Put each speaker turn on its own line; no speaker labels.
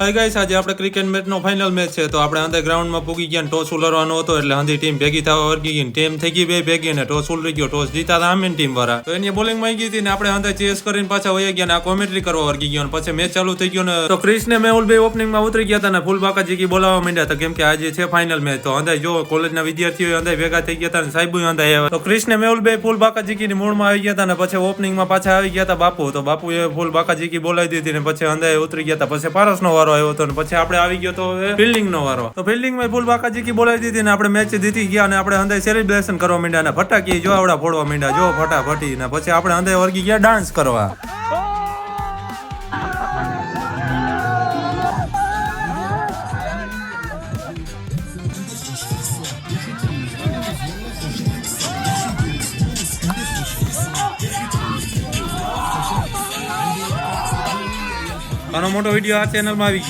Hi guys, આજે આપણે cricket મેચનો ફાઇનલ મેચ છે. તો આપણે અંદર ગ્રાઉન્ડમાં પૂગી ગયા, ટોસ ઉલરવાનો હતો એટલે અંધી ટીમ ભેગી થવા વર્ગી ગઈ. ટીમ થઈ ગઈ બે ભેગી ને ટોસ ઉલરી ગયો. ટોસ જીતા હતા આમીન ટીમ વાળા. તો એની બોલિંગમાં આવી ગઈ હતી ને આપણે અંદર ચેસ કરીને પાછા વહી ગયા ને આ કોમેન્ટ્રી કરવા વર્ગી ગયો. પછી મેચ ચાલુ થઈ ગયો ને તો ક્રિસ ને મેહુલ બે ઓપનિંગમાં ઉતરી ગયા હતા ને ફૂલ બાકા જીકી બોલાવવા માંડ્યા હતા કેમ કે આજે છે ફાઇનલ મેચ. તો અંદર જો કોલેજના વિદ્યાર્થીઓ અંદર ભેગા થઈ ગયા હતા ને સાહેબુ અંદર આવ્યા. તો ક્રિસ ને મેહુલ બે ફૂલ બાકા જીકીની મૂળમાં આવી ગયા હતા ને પછી ઓપનિંગમાં પાછા આવી ગયા હતા બાપુ. તો બાપુએ ફૂલ બાકા જીકી બોલાવી દીધી ને પછી અંદર ઉતરી ગયા હતા. પછી પારસનો વારો આવ્યો હતો ને પછી આપણે આવી ગયો તો ફિલ્ડિંગ નો વારો. તો ફિલ્ડિંગ માં ફૂલ બાકા જીકી બોલાવી દીધી ને આપણે મેચ જીતી ગયા અને આપણે અંદર સેલિબ્રેશન કરવા માંડ્યા ને ફટાકી જો આવડા ફોડવા માંડ્યા જો ફટાફટી ને પછી આપણે અંદર વર્ગી ગયા ડાન્સ કરવા. આનો મોટો વિડીયો આ ચેનલમાં આવી ગયો.